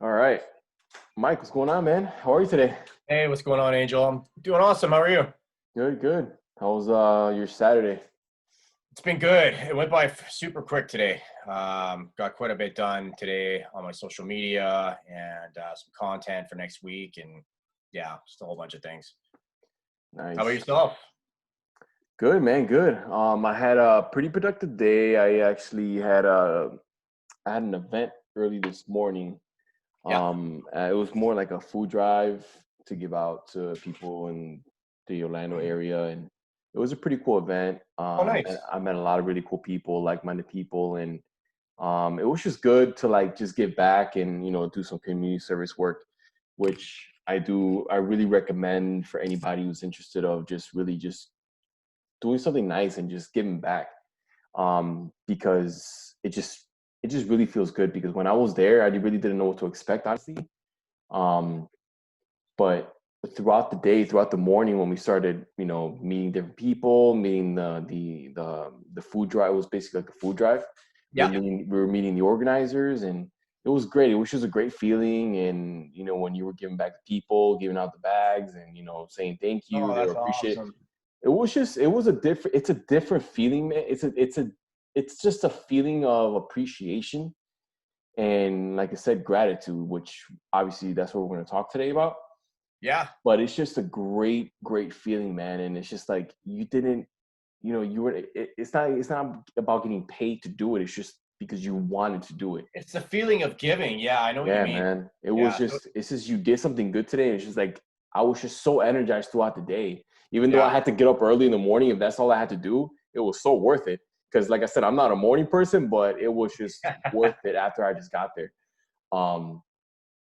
All right. Mike, what's going on, man? How are you today? Hey, what's going on, Angel? I'm doing awesome. How are you? Good, good. How was your Saturday? It's been good. It went by super quick today. Got quite a bit done today on my social media and some content for next week, and yeah, just a whole bunch of things. How about Nice. yourself? Good, man, good. I had a pretty productive day. I had an event early this morning. Yeah. It was more like a food drive to give out to people in the Orlando area, and it was a pretty cool event. Oh, And nice. I met a lot of really cool people, like-minded people, and it was just good to like just give back and do some community service work, which I do. I really recommend for anybody who's interested of just really just doing something nice and just giving back, because it just really feels good. Because when I was there, I really didn't know what to expect, honestly. um, but throughout the day, throughout the morning, when we started, meeting different people, meeting the food drive, it was basically like a food drive. Yeah. We were meeting the organizers, and it was great. It was just a great feeling. And when you were giving back to people, giving out the bags, and saying thank you, Oh, they were that's appreciated. awesome. It's a different feeling, man. It's just a feeling of appreciation, and like I said, gratitude, which obviously that's what we're going to talk today about. Yeah. But it's just a great feeling, man. And it's just like you didn't, you were. It's not about getting paid to do it. It's just because you wanted to do it. It's the feeling of giving. Yeah, I know what you Yeah, mean. man. Yeah. It's just you did something good today. And it's just like I was just so energized throughout the day. Even though I Yeah. had to get up early in the morning, if that's all I had to do, it was so worth it. Because like I said, I'm not a morning person, but it was just worth it after I just got there. Um,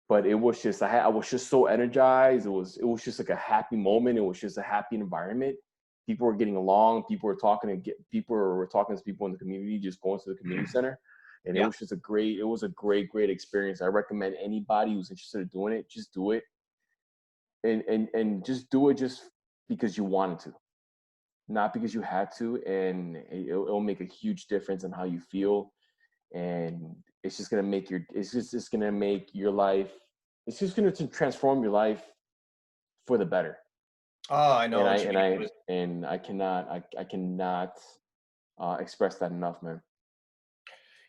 but it was just I was just so energized. It was just like a happy moment. It was just a happy environment. People were getting along. People were talking to people in the community, just going to the community center, and Yeah. it was a great experience. I recommend anybody who's interested in doing it, just do it, and just do it just because you wanted to, not because you had to, and it'll make a huge difference in how you feel. And it's gonna make your life, it's just gonna transform your life for the better. Oh, I know and i what you and mean. i and I cannot express that enough, man.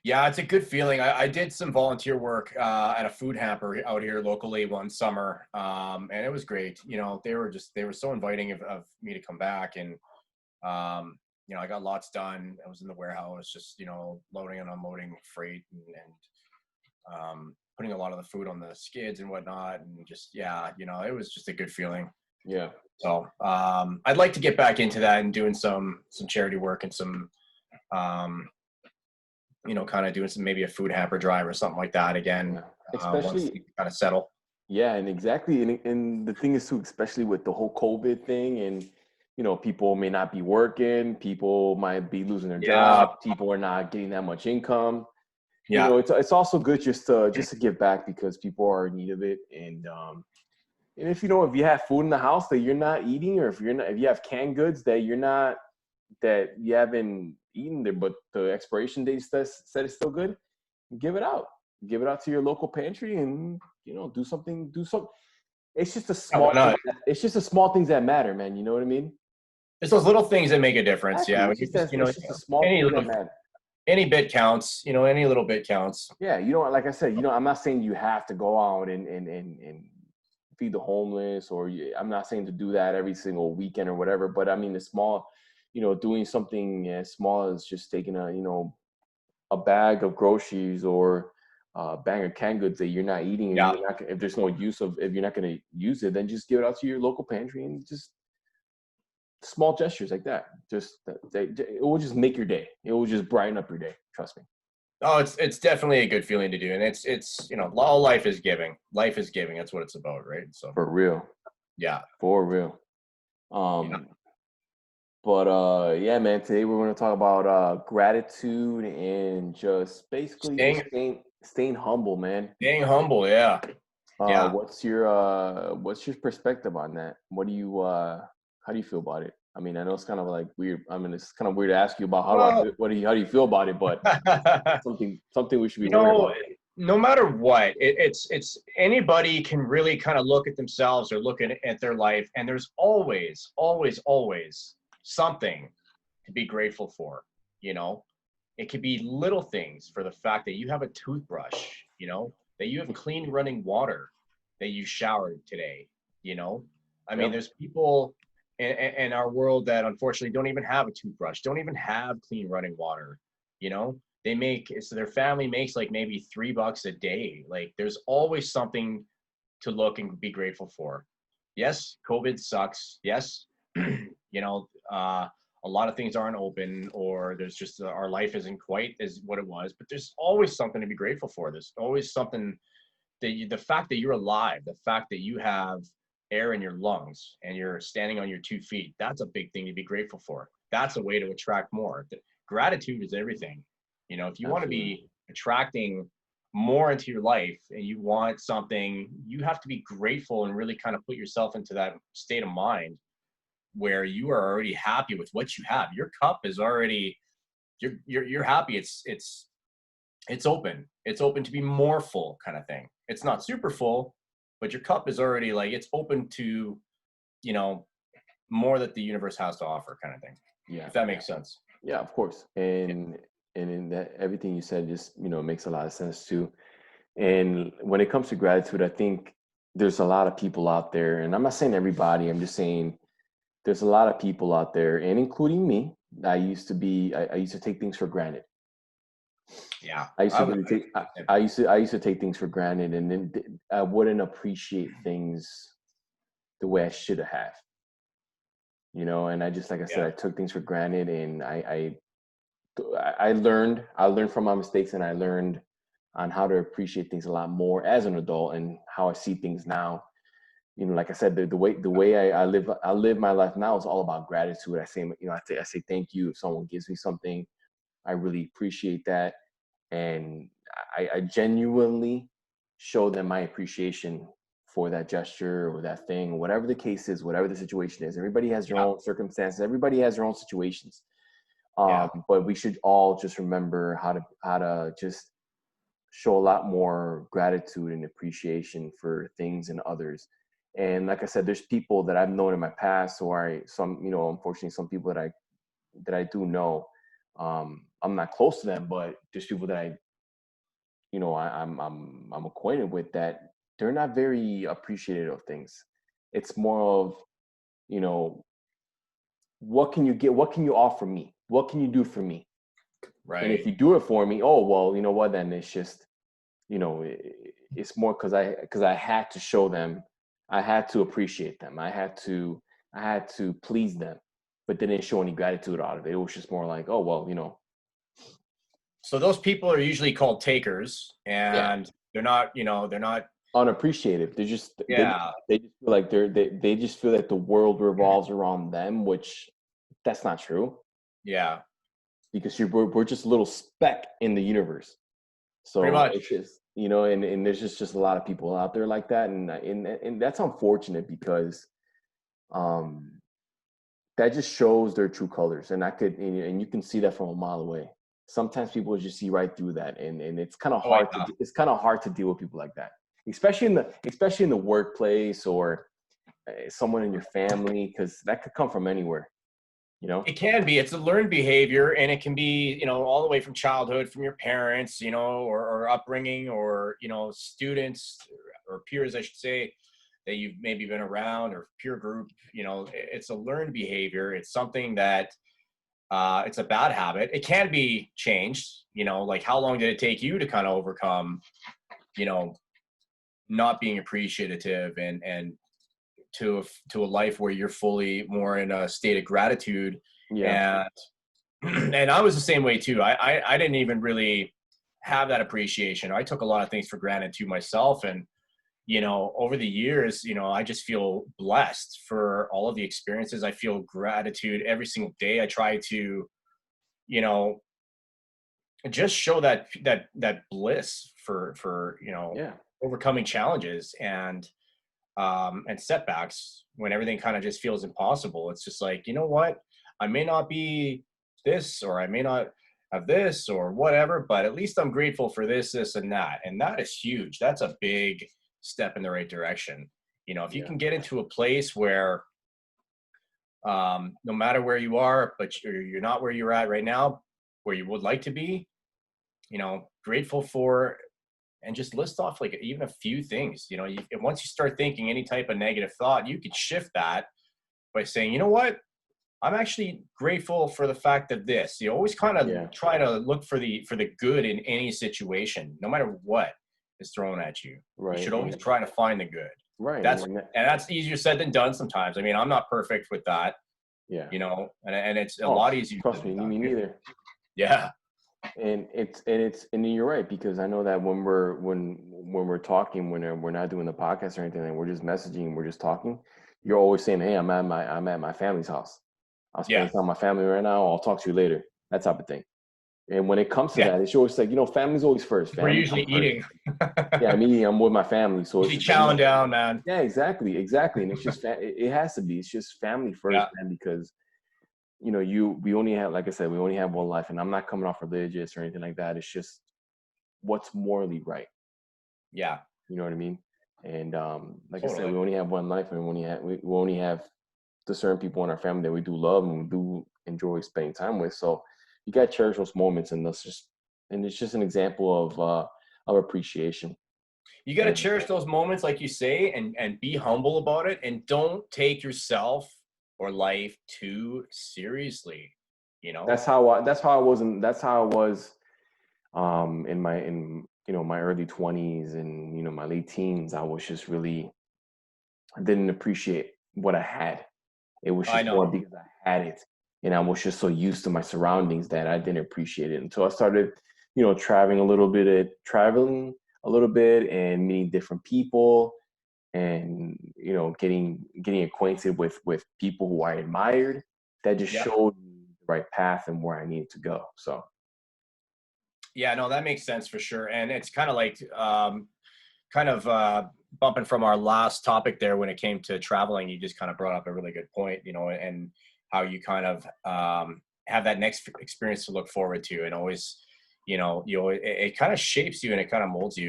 Yeah, it's a good feeling. I did some volunteer work at a food hamper out here locally one summer, and it was great. They were so inviting of me to come back, and I got lots done. I was in the warehouse, just loading and unloading freight, and putting a lot of the food on the skids and whatnot, and just yeah, it was just a good feeling. Yeah. So I'd like to get back into that and doing some charity work and some um, kind of doing some maybe a food hamper drive or something like that again Yeah, once especially. things kind of settle. Yeah, and exactly, and the thing is too, especially with the whole COVID thing, and people may not be working, people might be losing their Yeah, job, people are not getting that much income. yeah, It's also good just to give back, because people are in need of it. And if you have food in the house that you're not eating, or if you have canned goods that you haven't eaten there, but the expiration date said it's still good, give it out. Give it out to your local pantry, and do some. It's just a yeah, why small thing. not? It's just the small things that matter, man. You know what I mean? It's those little things that make a difference. Exactly. Yeah, It's when you just just that. It's just the small any things that little matter. any bit counts. Any little bit counts. Yeah, like I said, I'm not saying you have to go out and feed the homeless, or I'm not saying to do that every single weekend or whatever. But I mean, the small, doing something as small as just taking a bag of groceries, or a bag of canned goods that you're not eating, and Yeah. if there's no if you're not going to use it, then just give it out to your local pantry, and just small gestures like that. It will just make your day. It will just brighten up your day. Trust me. Oh, it's definitely a good feeling to do, and it's all life is giving. Life is giving. That's what it's about, right? So For real. yeah, For real. yeah. Um, but yeah, man, today we're going to talk about gratitude, and just basically just Staying staying humble, man. staying humble. Yeah, yeah. What's your perspective on that? How do you feel about it? I mean, I know it's kind of like weird. I mean, it's kind of weird to ask you about Well, how do you feel about it, but it's something we should be you worried know, about. no matter what, it's anybody can really kind of look at themselves or look at their life, and there's always something to be grateful for. You know, it could be little things, for the fact that you have a toothbrush, that you have clean running water, that you showered today. You know, I mean, Yep. there's people in our world that unfortunately don't even have a toothbrush, don't even have clean running water. You know, they make, so their family makes like maybe $3 a day. Like, there's always something to look and be grateful for. Yes, COVID sucks. Yes, a lot of things aren't open, or there's just our life isn't quite as what it was. But there's always something to be grateful for. There's always something the fact that you're alive, the fact that you have air in your lungs and you're standing on your 2 feet, that's a big thing to be grateful for. That's a way to attract more. Gratitude is everything. If you want to Absolutely. be attracting more into your life and you want something, you have to be grateful and really kind of put yourself into that state of mind where you are already happy with what you have. Your cup is already, you're happy. It's open. It's open to be more full, kind of thing. It's not super full, but your cup is already like, it's open to, you know, more that the universe has to offer, kind of thing. Yeah. If that makes sense. Yeah, of course. Yeah. And in that, everything you said just, makes a lot of sense too. And when it comes to gratitude, I think there's a lot of people out there, and I'm not saying everybody, I'm just saying there's a lot of people out there, and including me. I used to take things for granted. Yeah. I used to I would, really take I used to take things for granted, and then I wouldn't appreciate things the way I should have. And I just, like I said, yeah. I took things for granted, and I learned from my mistakes, and I learned on how to appreciate things a lot more as an adult, and how I see things now. Like I said, the way I live my life now is all about gratitude. I say thank you if someone gives me something. I really appreciate that, and I genuinely show them my appreciation for that gesture or that thing, whatever the case is, whatever the situation is. Everybody has their Yeah. own circumstances. Everybody has their own situations. Yeah. But we should all just remember how to just show a lot more gratitude and appreciation for things and others. And like I said, there's people that I've known in my past, or unfortunately, some people that I do know. I'm not close to them, but there's people that I'm acquainted with, that they're not very appreciative of things. It's more of, you know, what can you get? What can you offer me? What can you do for me? And if Right. you do it for me, oh well, you know what? Then it's just, it's more because I had to show them, I had to appreciate them, I had to please them, but they didn't show any gratitude out of it. It was just more like, oh well, So those people are usually called takers, yeah, and they're not, unappreciative. They just they just, yeah. they just feel like they just feel that the world revolves around them, which that's not true, Yeah. because we're just a little speck in the universe. Pretty So much. it's just, and there's just a lot of people out there like that, and that's unfortunate, because um that just shows their true colors, and you can see that from a mile away. Sometimes people just see right through that, and it's kind of Oh, hard yeah. to deal with people like that, especially in the workplace, or someone in your family, because that could come from anywhere, you know. It can be. It's a learned behavior, and it can be, all the way from childhood, from your parents, or upbringing, or students or peers, I should say, that you've maybe been around, or peer group. It's a learned behavior. It's something that it's a bad habit. It can be changed. Like, how long did it take you to kind of overcome, you know, not being appreciative, and to a life where you're fully more in a state of gratitude. Yeah. And and I was the same way too. I didn't even really have that appreciation. I took a lot of things for granted to myself, and over the years, I just feel blessed for all of the experiences. I feel gratitude every single day. I try to, you know just show that bliss for Yeah. overcoming challenges and setbacks, when everything kind of just feels impossible. It's just like, you know what? I may not be this, or I may not. of this or whatever, but at least I'm grateful for this, this, and that. And that is huge. That's a big step in the right direction. You know, if you Yeah. can get into a place where no matter where you are, but you're not where you're at right now, where you would like to be, you know, grateful for, and just list off like even a few things, you know, and once you start thinking any type of negative thought, you can shift that by saying, you know what, I'm actually grateful for the fact of this. You always kind of Yeah. try to look for the good in any situation, no matter what is thrown at you. You Right. should always try to find the good. Right. And that's easier said than done sometimes. I mean, I'm not perfect with that, yeah. you know, and it's a Oh, lot easier trust said me, than me done. neither. Yeah. And you're right, because I know that when we're talking, when we're not doing the podcast or anything, and we're just messaging, we're just talking, you're always saying, "Hey, I'm at my family's house. I'm spending Yeah. time with my family right now. I'll talk to you later." That type of thing. And when it comes to Yeah. that, it's always like, family's always first. We're Family usually comes first. eating. Yeah, I'm with my family, so it's Usually just like, chowing down, man. yeah, exactly, and it's just it has to be. It's just family first, Yeah. man, because we only have, like I said, we only have one life, and I'm not coming off religious or anything like that. It's just what's morally right. Yeah. You know what I mean? And like I said, Totally. we only have one life, and we only have the certain people in our family that we do love and we do enjoy spending time with. So you got to cherish those moments, and it's just an example of appreciation. You got to And cherish those moments, like you say, and be humble about it, and don't take yourself or life too seriously. You know? that's how I was in my early 20s and my late teens. I was just really, I didn't appreciate what I had. It was I just more know. because I had it, and I was just so used to my surroundings that I didn't appreciate it until I started, traveling a little bit and meeting different people, and getting acquainted with people who I admired. That just Yeah. showed me the right path and where I needed to go. So Yeah. No, that makes sense for sure. And it's kind of like, kind of bumping from our last topic there when it came to traveling. You just kind of brought up a really good point, you know, and how you kind of have that next experience to look forward to, and always, it kind of shapes you and it kind of molding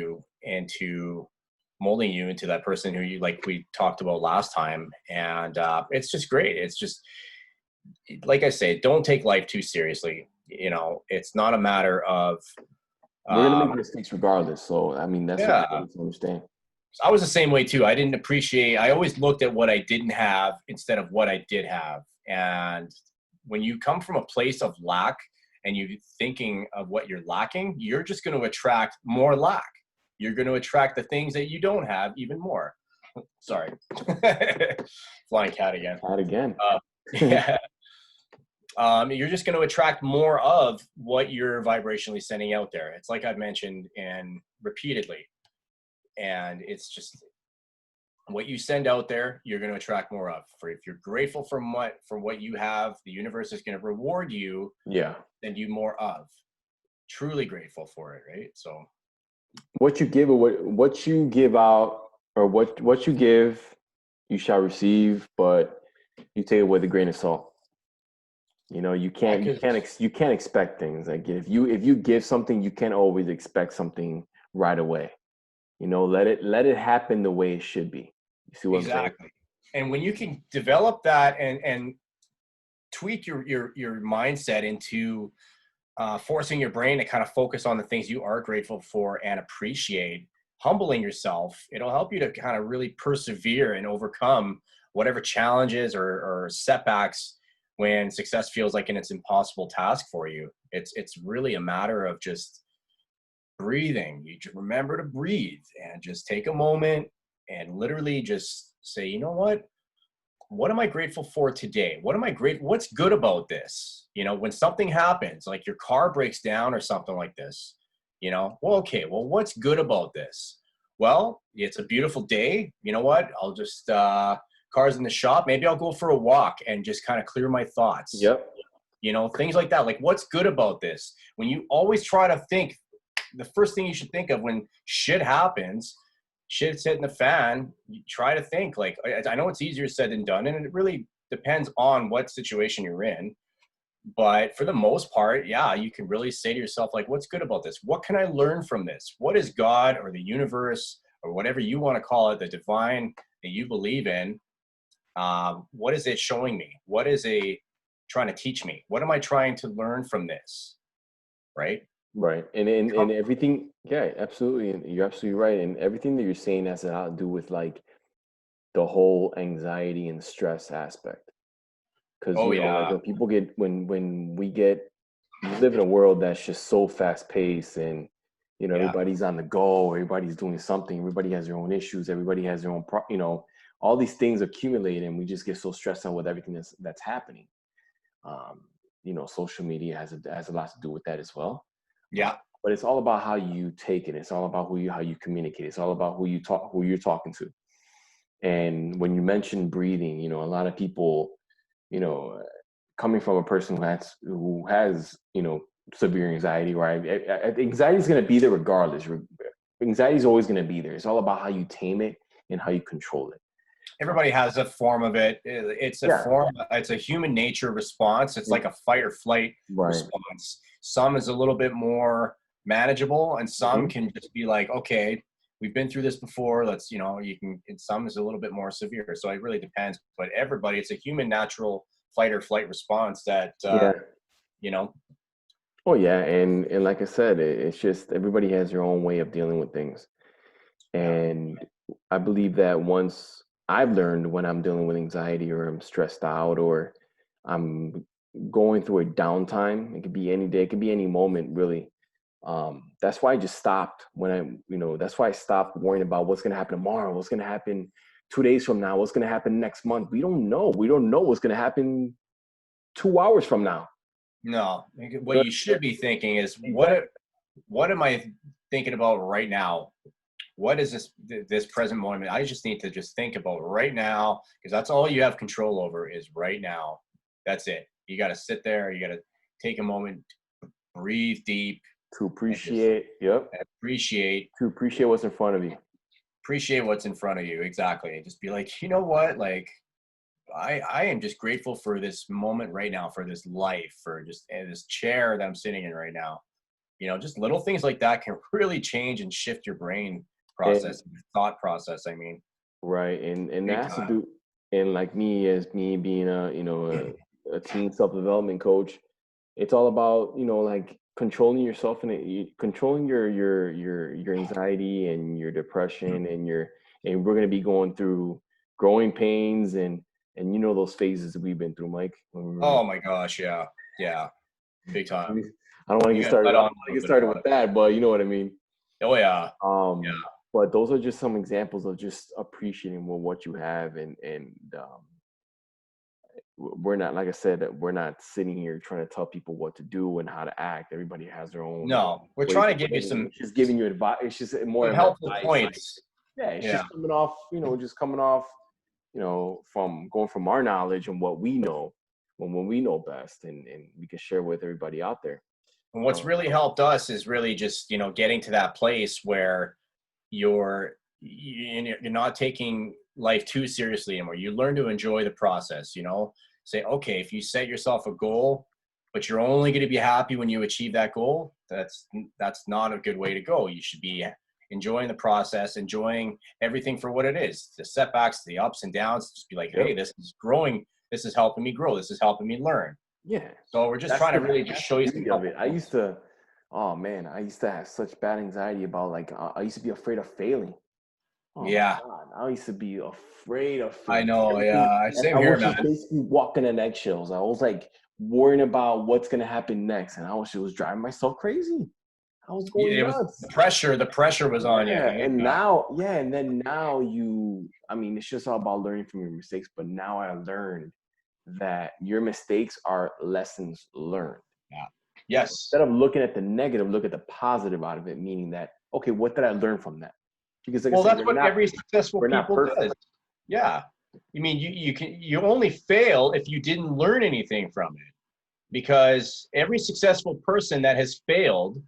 you into that person who you, like we talked about last time. And it's just great. It's just, like I say, don't take life too seriously. You know, it's not a matter of, we're gonna make um, mistakes regardless. So I mean, that's what yeah. people need to understand. I was the same way too. I always looked at what I didn't have instead of what I did have. And when you come from a place of lack and you thinking of what you're lacking, you're just going to attract more lack. You're going to attract the things that you don't have even more. Sorry. Flying cat again. Cat again. Yeah. You're just going to attract more of what you're vibrationally sending out there. It's like I've mentioned and repeatedly. And it's just what you send out there, you're going to attract more of. For if you're grateful for what you have, the universe is going to reward you, Yeah. send you more of. Truly grateful for it, right? So What you give, or what you give out, or what you give, you shall receive, but you take it with a grain of salt. You yeah, can't you because can't you can't expect things. Like if you give something, you can't always expect something right away. Let it happen the way it should be. You see what I'm saying? exactly. And when you can develop that and tweak your mindset into forcing your brain to kind of focus on the things you are grateful for and appreciate, humbling yourself, it'll help you to kind of really persevere and overcome whatever challenges or setbacks when success feels like it's impossible task for you. It's really a matter of just breathing. You just remember to breathe and just take a moment and literally just say, you know what am I grateful for today? What's good about this? When something happens, like your car breaks down or something like this, okay, well, what's good about this? Well, it's a beautiful day. You know what? I'll just, cars in the shop. Maybe I'll go for a walk and just kind of clear my thoughts. Yep. Things like that. Like, what's good about this? When you always try to think, the first thing you should think of when shit happens, shit's hitting the fan, you try to think like, I know it's easier said than done, and it really depends on what situation you're in. But for the most part, yeah, you can really say to yourself, like, what's good about this? What can I learn from this? What is God or the universe or whatever you want to call it, the divine that you believe in? What is it showing me? What is it trying to teach me? What am I trying to learn from this? Right? Right. And everything, yeah, absolutely. And you're absolutely right. And everything that you're saying has a lot to do with like the whole anxiety and stress aspect. Because, Oh, you know, like yeah. when people get, when we get, we live in a world that's just so fast paced and, you know, Yeah. everybody's on the go, everybody's doing something, everybody has their own issues, everybody has their own, you know, all these things accumulate and we just get so stressed out with everything that's happening. Um, you know, social media has a lot to do with that as well. Uh, Yeah. but it's all about how you take it. It's all about how you communicate. It's all about who you're talking to. And when you mention breathing, you know, a lot of people, you know, coming from a person who has you know severe anxiety, right? Anxiety is going to be there regardless. Anxiety is always going to be there. It's all about how you tame it and how you control it. Everybody has a form of it. It's a Yeah. form, it's a human nature response. It's like a fight or flight Right. response. Some is a little bit more manageable, and some Hmm. can just be like, okay, we've been through this before. Let's, you know, you can, and some is a little bit more severe. So it really depends. But everybody, it's a human natural fight or flight response that, Yeah. you know, Oh yeah. And like I said, it's just everybody has their own way of dealing with things. yeah. And I believe that once I've learned when I'm dealing with anxiety or I'm stressed out or I'm going through a downtime, it could be any day, it could be any moment, really. That's why I just stopped when you know, that's why I stopped worrying about what's going to happen tomorrow, what's going to happen 2 days from now, what's going to happen next month. We don't know. We don't know what's going to happen 2 hours from now. No, what But you should be thinking is exactly. what am I thinking about right now? What is this present moment? I just need to just think about right now, because that's all you have control over is right now. That's it. You got to sit there. You got to take a moment, breathe deep, To and just appreciate, yep, appreciate to appreciate what's in front of you. appreciate what's in front of you. Exactly. And just be like, you know what? Like, I am just grateful for this moment right now, for this life, for just this chair that I'm sitting in right now. You know, just little things like that can really change and shift your brain And process, your thought process. I mean, right, and big that has to time. do, and like me as me being a you know a teen self-development coach, it's all about you know like controlling yourself and controlling your anxiety and your depression and your and we're gonna be going through growing pains and you know those phases that we've been through, Mike. When we were, Oh my gosh, yeah, yeah, big time. I don't want to You get got started. let I don't on want a to little get bit started about with it. that, but you know what I mean. Oh yeah, yeah. Um, but those are just some examples of just appreciating what you have and we're not like I said, we're not sitting here trying to tell people what to do and how to act. Everybody has their own No, we're ways trying of to give you living. some It's just giving you advice. It's just more some of helpful advice. Like, points. yeah, it's Yeah. just coming off, you know, just coming off, you know, from going from our knowledge and what we know when we know best and we can share with everybody out there. And what's Um, really helped us is really just, you know, getting to that place where you're not taking life too seriously anymore. You learn to enjoy the process, you know. Say, okay, if you set yourself a goal, but you're only going to be happy when you achieve that goal, that's not a good way to go. You should be enjoying the process, enjoying everything for what it is, the setbacks, the ups and downs. Just be like, hey, yep. this is growing, this is helping me grow, this is helping me learn. Yeah. So we're just trying to really just That's show the you some beauty of it. helpful I used points. to, oh man, I used to have such bad anxiety about like I used to be afraid of failing. Oh my Yeah, God. I used to be afraid of I failing. know. Everything. Yeah, And same I here, was man. just basically walking on eggshells. I was like worrying about what's gonna happen next. And it was driving myself crazy. I was going It was nuts. the pressure was on you. Yeah. And Yeah. now, yeah, and then now I mean, it's just all about learning from your mistakes. But now I learned that your mistakes are lessons learned. Yeah. So Yes. instead of looking at the negative, look at the positive out of it, meaning that, okay, what did I learn from that? Because like I Well, said, that's what every successful we're not people perfect. does. Yeah. I mean, you only fail if you didn't learn anything from it. Because every successful person that has failed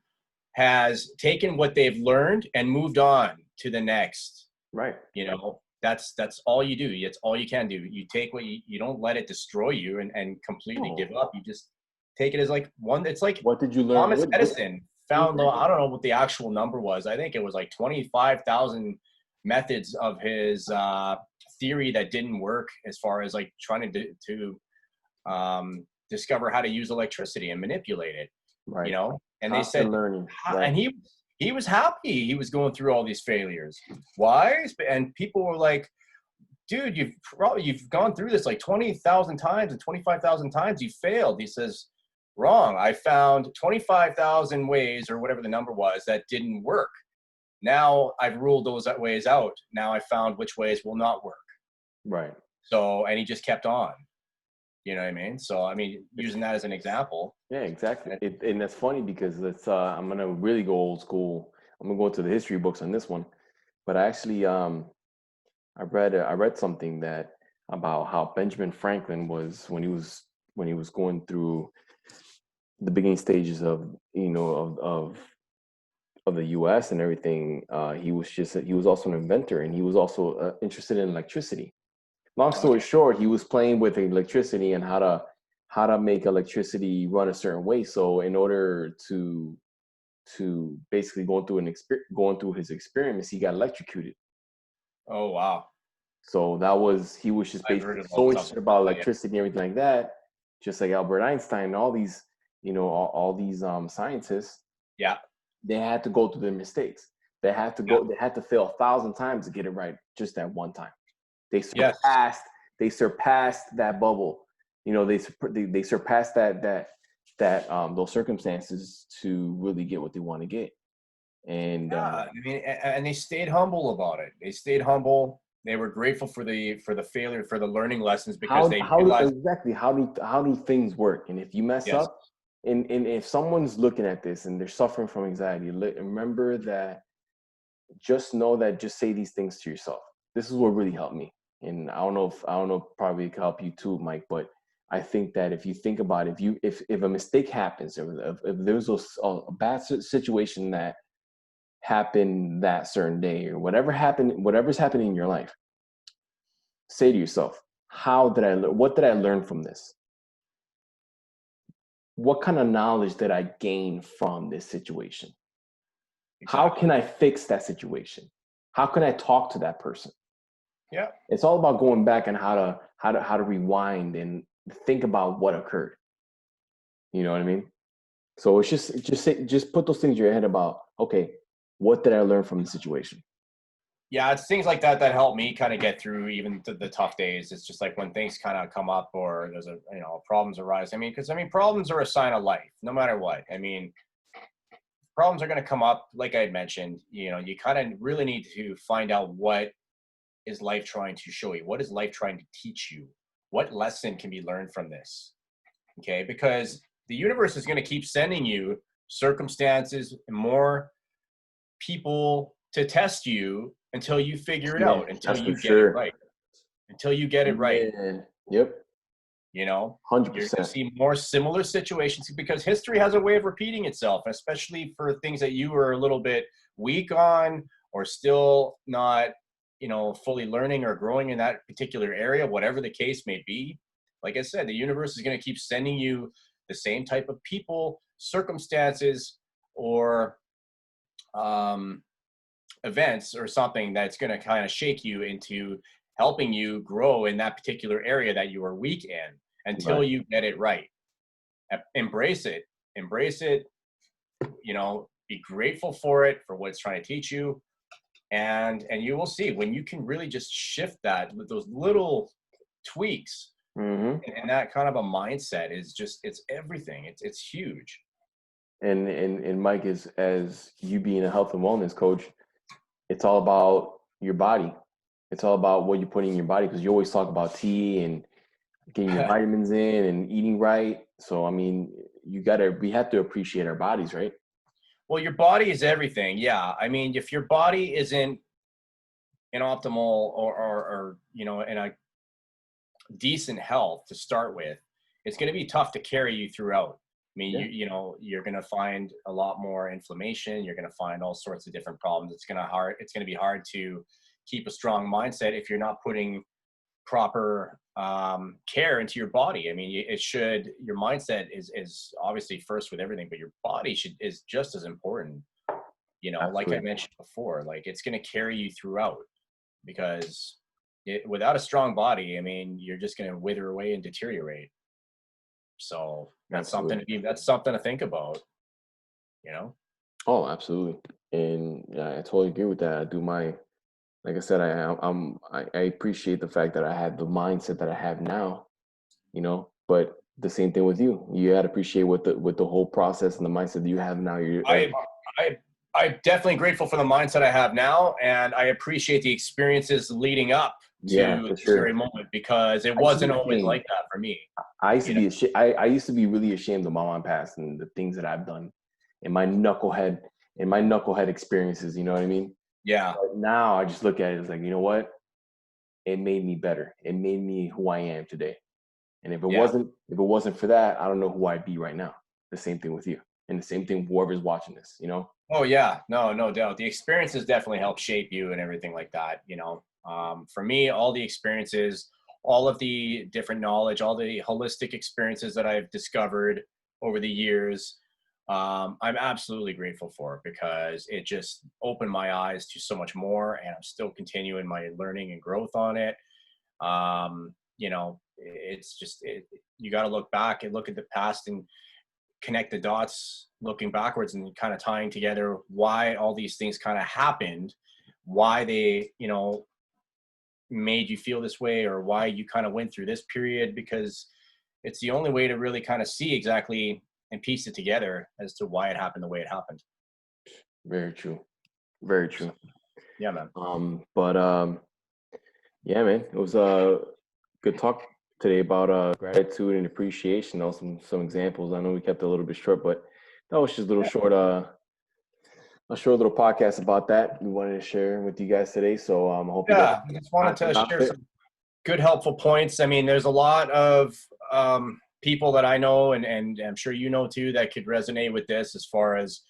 has taken what they've learned and moved on to the next. Right. You know, that's all you do. It's all you can do. You take what you don't let it destroy you and completely No. give up. You just take it as like one. It's like What did you learn? Thomas Edison found, though, Exactly. I don't know what the actual number was. I think it was like 25,000 methods of his theory that didn't work, as far as like trying to discover how to use electricity and manipulate it, you Right. know. And they said, Constant learning. Right. and he was happy he was going through all these failures. Why? And people were like, dude, you've gone through this like 20,000 times and 25,000 times you failed. He says, wrong. I found 25,000 ways, or whatever the number was, that didn't work. Now I've ruled those ways out. Now I found which ways will not work. Right. So, and he just kept on. You know what I mean? So, I mean, using that as an example. Yeah, exactly. And that's funny because I'm gonna really go old school. I'm gonna go into the history books on this one. But I actually I read something that about how Benjamin Franklin was when he was going through the beginning stages of of the U.S. and everything. He was also an inventor, and he was also interested in electricity. Long story Okay. short, he was playing with electricity and how to make electricity run a certain way. So in order to basically going through his experiments, he got electrocuted. Oh, wow. So he was just I've heard basically about so stuff interested like about that. Yeah. electricity and everything like that, just like Albert Einstein and all these, all these scientists. Yeah. They had to go through their mistakes. Yeah. They had to fail 1,000 times to get it right just that one time. They Yes. surpassed they surpassed that bubble. They surpassed those circumstances to really get what they want to get. And Yeah. I mean, and they stayed humble about it. They stayed humble. They were grateful for the failure, for the learning lessons, because they realized, how do things work? And if you mess yes, up, and if someone's looking at this and they're suffering from anxiety, remember that. Just know that. Just say these things to yourself. This is what really helped me, and I don't know if probably it could help you too, Mike. But I think that if you think about it, if a mistake happens, if there's a bad situation that happened that certain day, or whatever's happening in your life, say to yourself, how did I learn? What did I learn from this? What kind of knowledge did I gain from this situation? How exactly. can I fix that situation? How can I talk to that person? Yeah. It's all about going back and how to rewind and think about what occurred. You know what I mean? So it's just put those things in your head about, okay, what did I learn from the situation? Yeah, it's things like that that help me kind of get through even the tough days. It's just like when things kind of come up, or there's problems arise. I mean, because problems are a sign of life, no matter what. I mean, problems are going to come up. Like I had mentioned, you kind of really need to find out, what is life trying to show you? What is life trying to teach you? What lesson can be learned from this? Okay, because the universe is going to keep sending you circumstances and more people to test you until you figure it Man, out, until that's for you get it sure. right, until you get it right. Man, yep, You're going to 100%. see more similar situations, because history has a way of repeating itself, especially for things that you were a little bit weak on, or still not, fully learning or growing in that particular area, whatever the case may be. Like I said, the universe is going to keep sending you the same type of people, circumstances, or um, events, or something that's going to kind of shake you into helping you grow in that particular area that you are weak in, until Right. you get it right. Embrace it. Embrace it. Be grateful for it, for what it's trying to teach you. And you will see, when you can really just shift that with those little tweaks, Hmm. and that kind of a mindset, it's everything. It's huge. And Mike, is as you being a health and wellness coach, it's all about your body. It's all about what you put in your body, because you always talk about tea and getting your vitamins in and eating right. So I mean, we have to appreciate our bodies, right? Well, your body is everything. Yeah. I mean, if your body isn't in optimal, or in a decent health to start with, it's going to be tough to carry you throughout. I mean, Yeah. you're going to find a lot more inflammation. You're going to find all sorts of different problems. It's going to be hard to keep a strong mindset if you're not putting proper care into your body. I mean, it should, your mindset is obviously first with everything, but your body is just as important. Like I Absolutely. mentioned before, like it's going to carry you throughout, because without a strong body, I mean, you're just going to wither away and deteriorate. So Absolutely. that's something to think about, you know? Oh, absolutely. And yeah, I totally agree with that. I do my, like I said, I appreciate the fact that I have the mindset that I have now, but the same thing with you. You got to appreciate what the whole process and the mindset that you have now. I, I, I'm definitely grateful for the mindset I have now, and I appreciate the experiences leading up Yeah, to for this very sure. moment, because it I used to wasn't be always ashamed. like that for me. I used to You know? be ashamed. I used to be really ashamed of my past and the things that I've done in my knucklehead experiences. You know what I mean? Yeah, But now I just look at it as like, you know what? It made me better. It made me who I am today. And yeah. if it wasn't for that, I don't know who I'd be right now. The same thing with you, and the same thing with whoever's watching this. Oh yeah, no doubt. The experiences definitely help shape you and everything like that. For me, all the experiences, all of the different knowledge, all the holistic experiences that I've discovered over the years, I'm absolutely grateful for, because it just opened my eyes to so much more, and I'm still continuing my learning and growth on it. It's just you got to look back and look at the past and connect the dots looking backwards, and kind of tying together why all these things kind of happened, why they made you feel this way, or why you kind of went through this period, because it's the only way to really kind of see exactly and piece it together as to why it happened the way it happened. Very true. Very So, true. yeah, man. But yeah, man, it was a good talk today about gratitude and appreciation. Also, some examples. I know we kept it a little bit short, but that was just a little short. A short little podcast about that we wanted to share with you guys today. So I hope you Yeah, got I just wanted to content out share there. some good helpful points. I mean, there's a lot of people that I know, and I'm sure you know too, that could resonate with this, as far as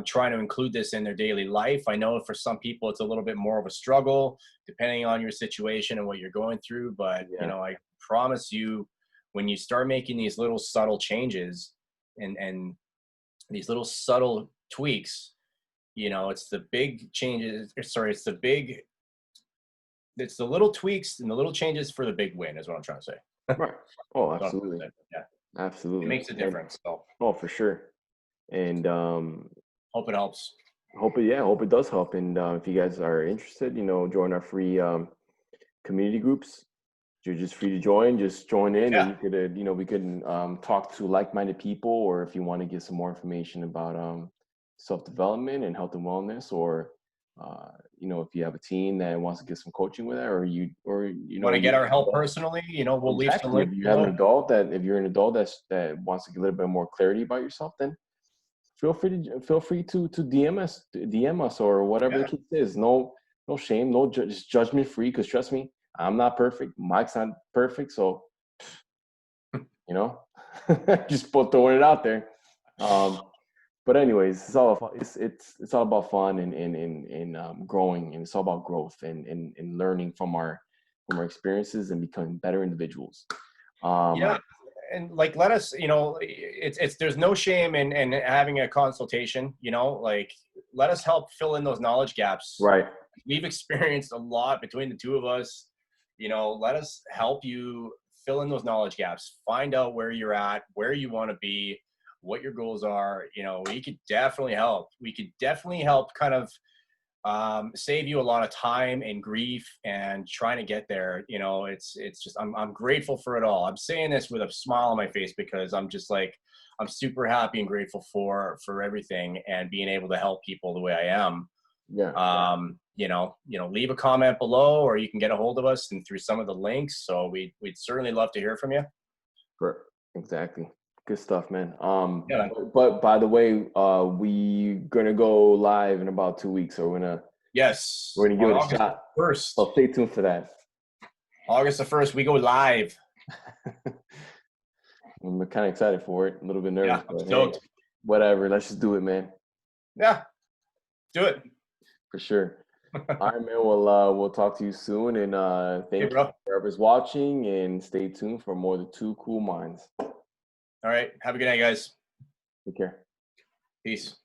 trying to include this in their daily life. I know for some people it's a little bit more of a struggle, depending on your situation and what you're going through. But Yeah, I promise you, when you start making these little subtle changes, and these little subtle tweaks, it's the big changes. Sorry, it's the little tweaks and the little changes for the big win, is what I'm trying to say. right. Oh, So, absolutely, yeah, it absolutely, makes a and difference. So oh, for sure. And hope it helps. hope it does help. And if you guys are interested, join our free community groups. You're just free to join. Just join in, and Yeah. you could, we could talk to like-minded people, or if you want to get some more information about self-development and health and wellness, or if you have a team that wants to get some coaching with that, Want to you get have our an help adult. personally? We'll leave some Exactly. links below. If you're an adult that wants to get a little bit more clarity about yourself, then feel free to DM us, or whatever the Yeah. case is. No shame, just judgment free. Because trust me, I'm not perfect. Mike's not perfect, so you know, just put throwing it out there. Um, but anyways, it's all about fun and growing, and it's all about growth and learning from our experiences and becoming better individuals. Yeah. Um, And like, let us, it's there's no shame in having a consultation, like, let us help fill in those knowledge gaps. right. We've experienced a lot between the two of us. Let us help you fill in those knowledge gaps, find out where you're at, where you want to be, what your goals are. We could definitely help kind of save you a lot of time and grief and trying to get there. It's just, I'm grateful for it all. I'm saying this with a smile on my face, because I'm just like, I'm super happy and grateful for everything, and being able to help people the way I am. Yeah. Leave a comment below, or you can get a hold of us and through some of the links. So we'd certainly love to hear from you. Exactly. Good stuff, man. Yeah. But by the way, we gonna go live in about 2 weeks, so Yes. we're gonna give On it a August shot. 1st, So stay tuned for that. August the 1st, we go live. I'm kind of excited for it. A little bit Yeah. nervous, I'm but hey, stoked. whatever. Let's just do it, man. Yeah. Do it. For sure. All right, man. We'll talk to you soon, and Hey, thank you bro. for whoever's watching, and stay tuned for more of the Two Cool Minds. All right. Have a good night, guys. Take care. Peace.